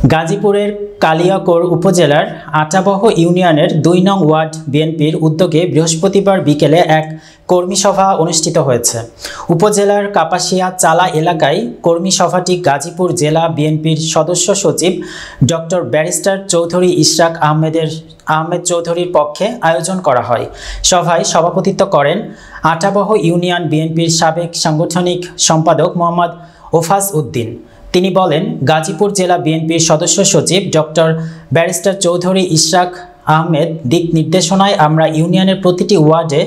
গাজীপুরের কালিয়াকৈর উপজেলার আটাবহ ইউনিয়নের ২ নং ওয়ার্ড বিএনপির উদ্যোগে বৃহস্পতিবার বিকেলে এক কর্মী সভা অনুষ্ঠিত হয়েছে। উপজেলার কাপাসিয়া চালা এলাকায় কর্মী সভাটি গাজীপুর জেলা বিএনপির সদস্য সচিব ডক্টর ব্যারিস্টার চৌধুরী ইশরাক আহমেদ চৌধুরীর পক্ষে আয়োজন করা হয়। সভায় সভাপতিত্ব করেন আটাবহ ইউনিয়ন বিএনপির সাবেক সাংগঠনিক সম্পাদক মোহাম্মদ ওফাজ উদ্দিন। তিনি বলেন, গাজীপুর জেলা বিএনপির সদস্য সচিব ডক্টর ব্যারিস্টার চৌধুরী ইশরাক আহমেদ দিক নির্দেশনায় আমরা ইউনিয়নের প্রতিটি ওয়ার্ডে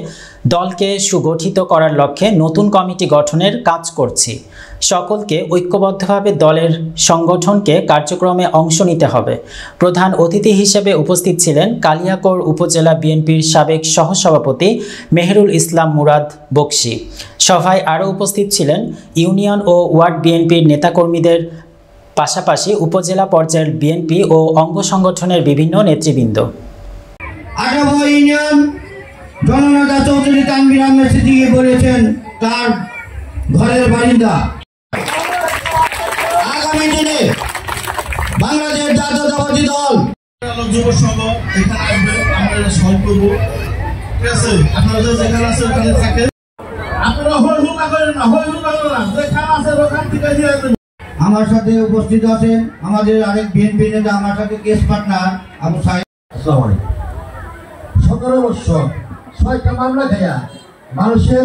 দলকে সুগঠিত করার লক্ষ্যে নতুন কমিটি গঠনের কাজ করছি। সকলকে ঐক্যবদ্ধভাবে দলের সংগঠনকে কার্যক্রমে অংশ নিতে হবে। প্রধান অতিথি হিসেবে উপস্থিত ছিলেন কালিয়াকৈর উপজেলা বিএনপির সাবেক সহসভাপতি মেহেরুল ইসলাম মুরাদ বকশী। সভায় আরও উপস্থিত ছিলেন ইউনিয়ন ও ওয়ার্ড বিএনপির নেতাকর্মীদের পাশাপাশি উপজেলা পর্যায়ের বিএনপি ও অঙ্গ সংগঠনের বিভিন্ন নেতৃবৃন্দ। আটাবহ ইউনিয়ন জননেতা চৌধুরী তানভীর আহমেদ সিদ্দিকী বলেছেন তার ঘরের বারিন্দা। আগামী দিনে বাংলাদেশ জাতীয়তাবাদী দল যুব সংঘ এখানে আসবে, আমরা সহযোগ করবো। ঠিক আছে, আপনারা যেখানে আছে ওখানে থাকেন, আপনারা হই হুল্লা করেন না, হই হুল্লা করেন না, যেখানে আছে ওখান থেকে দিয়ে আসবেন। আমার সাথে উপস্থিত আছেন আমাদের আরেক বিএনপি নেতা, আমার সাথে কেস পার্টনার আবু সাহেব। আসসালামু আলাইকুম। 17 বছর 6টা মামলা খাইয়া মানুষের